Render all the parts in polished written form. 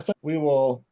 So we will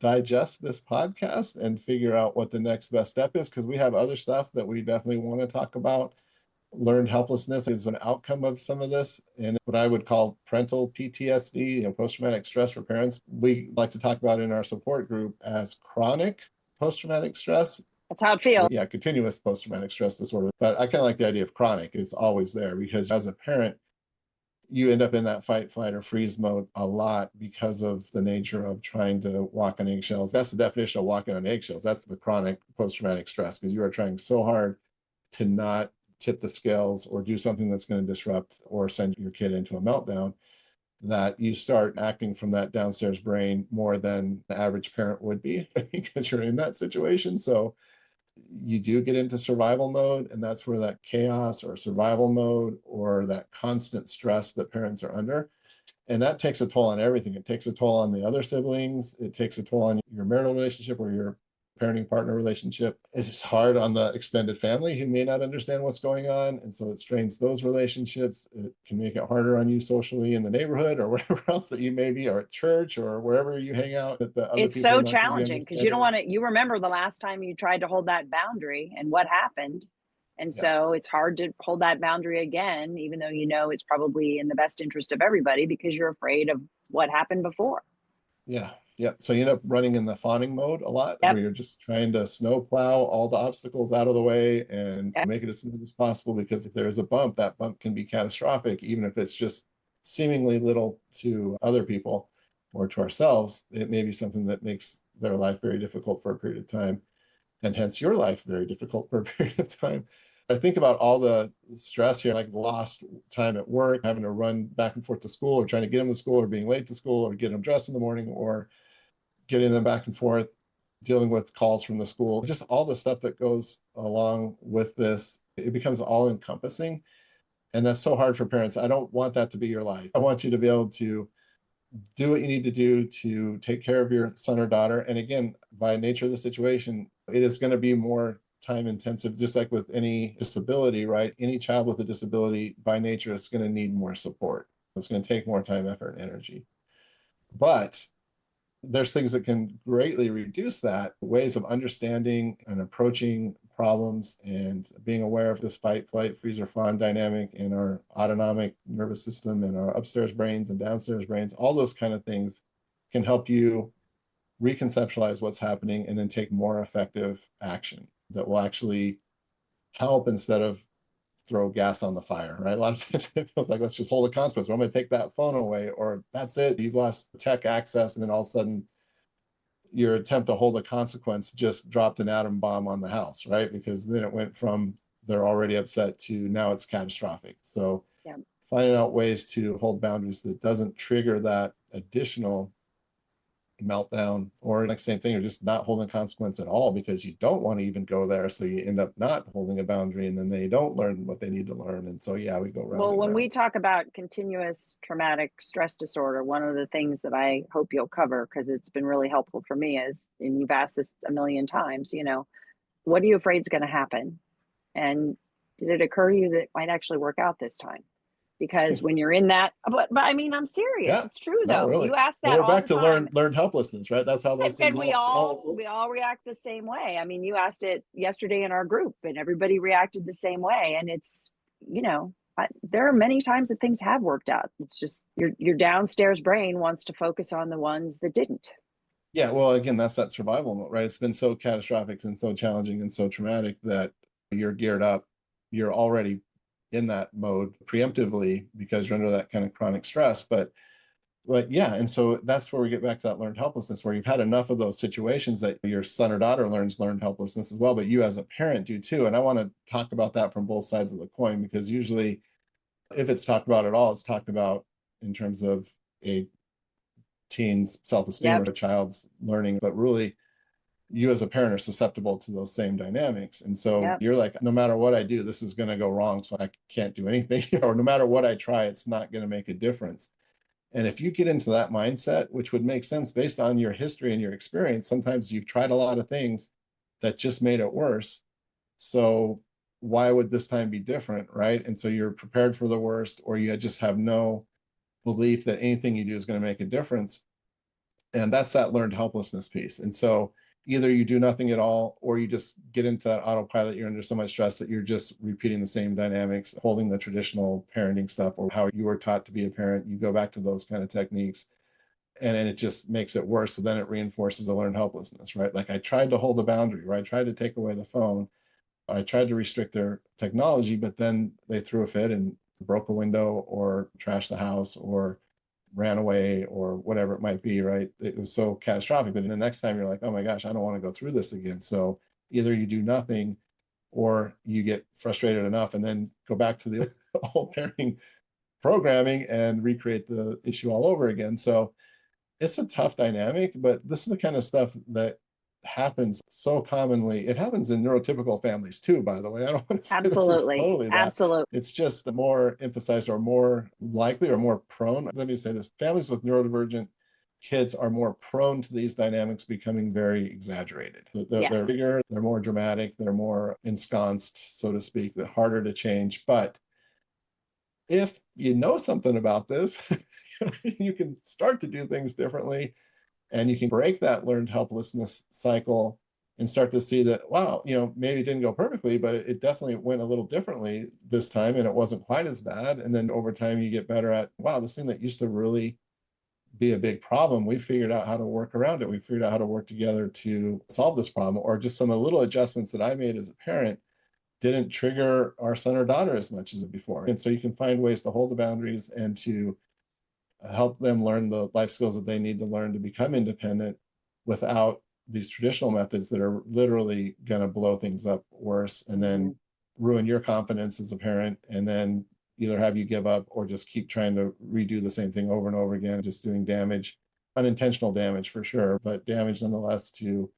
digest this podcast and figure out what the next best step is, because we have other stuff that we definitely want to talk about. Learned helplessness is an outcome of some of this, and what I would call parental PTSD, post-traumatic stress for parents. We like to talk about in our support group as chronic post-traumatic stress. That's how it feels. Yeah, continuous post-traumatic stress disorder. But I kind of like the idea of chronic. It's always there, because as a parent, you end up in that fight, flight, or freeze mode a lot because of the nature of trying to walk on eggshells. That's the definition of walking on eggshells. That's the chronic post-traumatic stress, because you are trying so hard to not tip the scales or do something that's going to disrupt or send your kid into a meltdown, that you start acting from that downstairs brain more than the average parent would be because you're in that situation. So you do get into survival mode, and that's where that chaos or survival mode or that constant stress that parents are under, and that takes a toll on everything. It takes a toll on the other siblings. It takes a toll on your marital relationship or your parenting partner relationship. It's hard on the extended family who may not understand what's going on, and so it strains those relationships. It can make it harder on you socially in the neighborhood or wherever else that you may be, or at church or wherever you hang out, that the other It's people so are not going to be challenging because you don't understanding. want to, you remember the last time you tried to hold that boundary and what happened. And Yeah. so it's hard to hold that boundary again, even though you know it's probably in the best interest of everybody because you're afraid of what happened before. Yeah. Yeah. So you end up running in the fawning mode a lot, Yep. where you're just trying to snowplow all the obstacles out of the way and Yep. make it as smooth as possible. Because if there's a bump, that bump can be catastrophic, even if it's just seemingly little to other people or to ourselves. It may be something that makes their life very difficult for a period of time, and hence your life very difficult for a period of time. I think about all the stress here, like lost time at work, having to run back and forth to school, or trying to get them to school, or being late to school, or getting them dressed in the morning, or getting them back and forth, dealing with calls from the school, just all the stuff that goes along with this. It becomes all encompassing. And that's so hard for parents. I don't want that to be your life. I want you to be able to do what you need to do to take care of your son or daughter. And again, by nature of the situation, it is going to be more time intensive, just like with any disability, right? Any child with a disability by nature is going to need more support. It's going to take more time, effort, and energy. But there's things that can greatly reduce that, ways of understanding and approaching problems and being aware of this fight, flight, freeze, or fawn dynamic in our autonomic nervous system and our upstairs brains and downstairs brains. All those kind of things can help you reconceptualize what's happening and then take more effective action that will actually help, instead of throw gas on the fire, right? A lot of times it feels like, let's just hold a consequence, or I'm going to take that phone away, or that's it, you've lost tech access, and then all of a sudden your attempt to hold a consequence just dropped an atom bomb on the house, right? Because then it went from they're already upset to now it's catastrophic. So Yeah. finding out ways to hold boundaries that doesn't trigger that additional meltdown, or like same thing, you're just not holding consequence at all because you don't want to even go there, so you end up not holding a boundary, and then they don't learn what they need to learn, and so yeah, we go round Well, and when round. we talk about continuous traumatic stress disorder, one of the things that I hope you'll cover, because it's been really helpful for me, is, and you've asked this a million times, what are you afraid is going to happen? And did it occur to you that it might actually work out this time? Because when you're in that, but I mean, I'm serious. Yeah, It's true no, though. really. You ask Well, that we're all back the to time. learned helplessness, right? That's how those things And all we all react the same way. I mean, you asked it yesterday in our group and everybody reacted the same way. And it's, there are many times that things have worked out. It's just your downstairs brain wants to focus on the ones that didn't. Yeah, well, again, that's that survival mode, right? It's been so catastrophic and so challenging and so traumatic that you're geared up. You're already in that mode preemptively because you're under that kind of chronic stress. But yeah, and so that's where we get back to that learned helplessness, where you've had enough of those situations that your son or daughter learned helplessness as well, but you as a parent do too. And I want to talk about that from both sides of the coin, because usually if it's talked about at all, it's talked about in terms of a teen's self-esteem or Yep. a child's learning, but really you as a parent are susceptible to those same dynamics. And so Yep. you're like, no matter what I do, this is going to go wrong. So I can't do anything, or no matter what I try, it's not going to make a difference. And if you get into that mindset, which would make sense based on your history and your experience, sometimes you've tried a lot of things that just made it worse. So why would this time be different, right? And so you're prepared for the worst, or you just have no belief that anything you do is going to make a difference. And that's that learned helplessness piece. And so either you do nothing at all, or you just get into that autopilot. You're under so much stress that you're just repeating the same dynamics, holding the traditional parenting stuff or how you were taught to be a parent. You go back to those kind of techniques, and then it just makes it worse. So then it reinforces the learned helplessness, right? Like I tried to hold a boundary, right? I tried to take away the phone. I tried to restrict their technology, but then they threw a fit and broke a window or trashed the house or ran away or whatever it might be, right? It was so catastrophic that the next time you're like, oh my gosh, I don't want to go through this again. So either you do nothing or you get frustrated enough and then go back to the old parenting programming and recreate the issue all over again. So it's a tough dynamic, but this is the kind of stuff that happens so commonly. It happens in neurotypical families too, by the way. I don't want to say this is Absolutely. totally that. Absolutely. It's just the more emphasized or more likely or more prone. Let me say this, families with neurodivergent kids are more prone to these dynamics becoming very exaggerated. They're Yes. bigger, they're more dramatic, they're more ensconced, so to speak, they're harder to change. But if you know something about this, you can start to do things differently and you can break that learned helplessness cycle and start to see that, wow, maybe it didn't go perfectly, but it definitely went a little differently this time and it wasn't quite as bad. And then over time, you get better at, wow, this thing that used to really be a big problem, we figured out how to work around it. We figured out how to work together to solve this problem, or just some of the little adjustments that I made as a parent didn't trigger our son or daughter as much as before. And so you can find ways to hold the boundaries and to help them learn the life skills that they need to learn to become independent without these traditional methods that are literally going to blow things up worse and then ruin your confidence as a parent, and then either have you give up or just keep trying to redo the same thing over and over again, just doing damage, unintentional damage for sure, but damage nonetheless to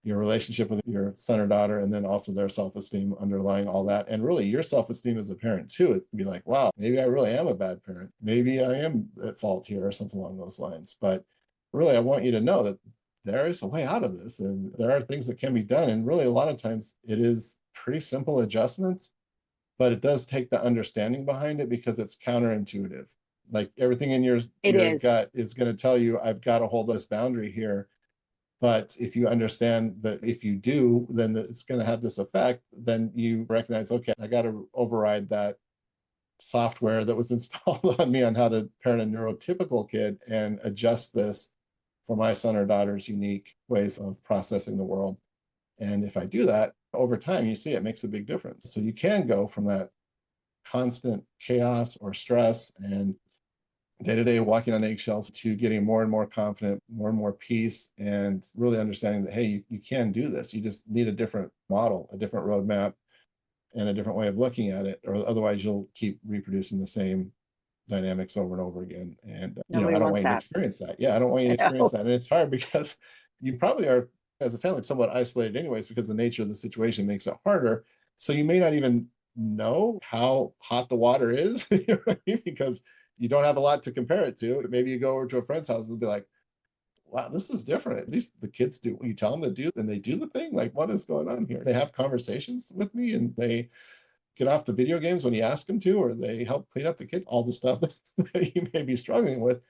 your relationship with your son or daughter, and then also their self-esteem underlying all that. And really your self-esteem as a parent too. It can be like, wow, maybe I really am a bad parent. Maybe I am at fault here or something along those lines. But really, I want you to know that there is a way out of this and there are things that can be done. And really, a lot of times it is pretty simple adjustments, but it does take the understanding behind it because it's counterintuitive. Like everything in your gut is going to tell you, I've got to hold this boundary here. But if you understand that if you do, then it's going to have this effect, then you recognize, okay, I got to override that software that was installed on me on how to parent a neurotypical kid and adjust this for my son or daughter's unique ways of processing the world. And if I do that over time, you see it makes a big difference. So you can go from that constant chaos or stress and day-to-day walking on eggshells to getting more and more confident, more and more peace, and really understanding that, hey, you can do this. You just need a different model, a different roadmap, and a different way of looking at it, or otherwise you'll keep reproducing the same dynamics over and over again. And Nobody I don't wants want you to that. experience that. Yeah, I don't want you to experience that. And it's hard because you probably are, as a family, somewhat isolated anyways, because the nature of the situation makes it harder. So you may not even know how hot the water is, because you don't have a lot to compare it to. Maybe you go over to a friend's house and be like, wow, this is different. At least the kids do what you tell them to do, and they do the thing. Like, what is going on here? They have conversations with me and they get off the video games when you ask them to, or they help clean up the kitchen, all the stuff that you may be struggling with.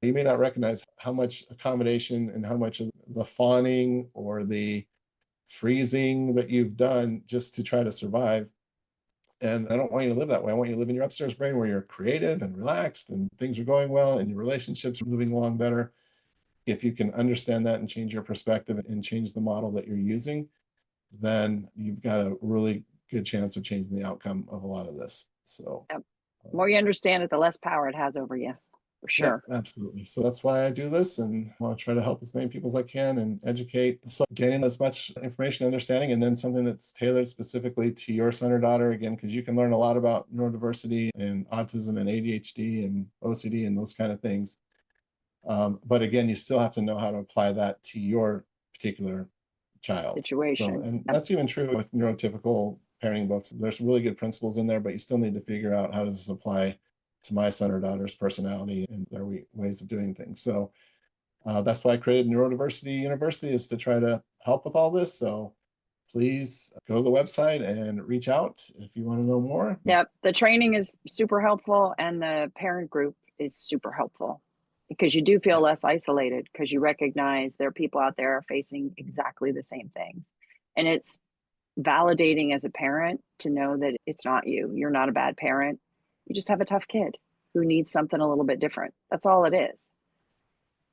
You may not recognize how much accommodation and how much of the fawning or the freezing that you've done just to try to survive. And I don't want you to live that way. I want you to live in your upstairs brain where you're creative and relaxed and things are going well and your relationships are moving along better. If you can understand that and change your perspective and change the model that you're using, then you've got a really good chance of changing the outcome of a lot of this. So, Yep. The more you understand it, the less power it has over you, for sure. Yep, absolutely. So that's why I do this, and I want to try to help as many people as I can and educate. So gaining as much information, understanding, and then something that's tailored specifically to your son or daughter, again, because you can learn a lot about neurodiversity and autism and ADHD and OCD and those kind of things. But again, you still have to know how to apply that to your particular child. So, Situation. and that's even true with neurotypical parenting books. There's really good principles in there, but you still need to figure out how does this apply to my son or daughter's personality and their ways of doing things. So that's why I created Neurodiversity University, is to try to help with all this. So please go to the website and reach out if you want to know more. Yep. The training is super helpful and the parent group is super helpful. because you do feel less isolated because you recognize there are people out there facing exactly the same things. And it's validating as a parent to know that it's not you. You're not a bad parent. You just have a tough kid who needs something a little bit different. That's all it is.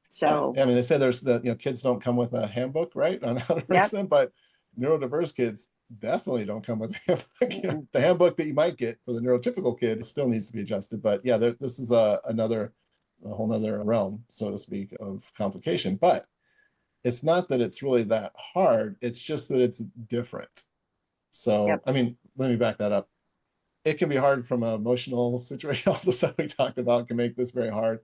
So, I mean, they say there's the, kids don't come with a handbook, right, on how to raise yep. them, but neurodiverse kids definitely don't come with a handbook. The handbook that you might get for the neurotypical kid still needs to be adjusted. But yeah, this is a whole nother realm, so to speak, of complication. But it's not that it's really that hard. It's just that it's different. So, Yep. I mean, let me back that up. It can be hard from an emotional situation. All the stuff we talked about can make this very hard.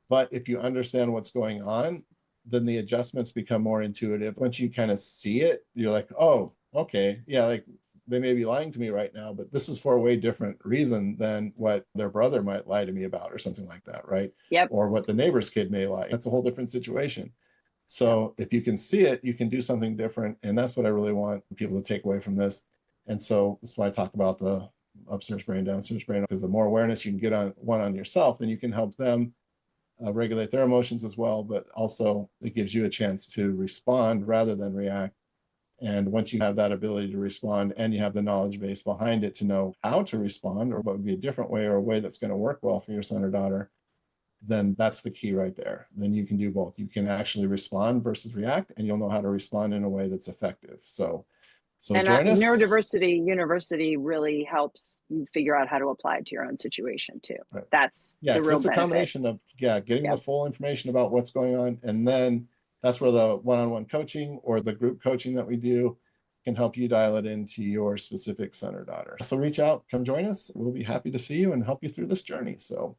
But if you understand what's going on, then the adjustments become more intuitive. Once you kind of see it, you're like, oh, okay, yeah, like they may be lying to me right now, but this is for a way different reason than what their brother might lie to me about or something like that, right? Yep. Or what the neighbor's kid may lie. That's a whole different situation. So if you can see it, you can do something different. And that's what I really want people to take away from this. And so that's why I talk about the upstairs brain, downstairs brain, because the more awareness you can get on yourself, then you can help them regulate their emotions as well, but also it gives you a chance to respond rather than react. And once you have that ability to respond and you have the knowledge base behind it to know how to respond or what would be a different way or a way that's going to work well for your son or daughter, then that's the key right there. Then you can do both. You can actually respond versus react, and you'll know how to respond in a way that's effective. So And join us. Neurodiversity University really helps you figure out how to apply it to your own situation too. Right. That's Yeah, the because real it's a benefit. combination of getting the Yep. full information about what's going on, and then that's where the one-on-one coaching or the group coaching that we do can help you dial it into your specific son or daughter. So reach out, come join us. We'll be happy to see you and help you through this journey. So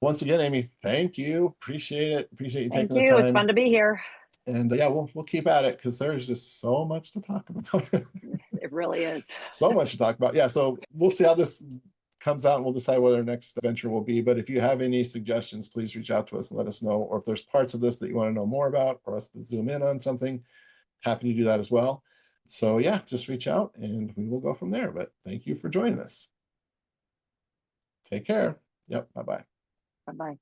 once again, Amy, thank you. Appreciate it. Appreciate you Thank taking the you. It was fun time. to be here. And yeah, we'll keep at it because there's just so much to talk about. It really is. So much to talk about. Yeah, so we'll see how this comes out and we'll decide what our next venture will be. But if you have any suggestions, please reach out to us and let us know. Or if there's parts of this that you want to know more about or us to zoom in on something, happy to do that as well. So yeah, just reach out and we will go from there. But thank you for joining us. Take care. Yep. Bye-bye. Bye-bye.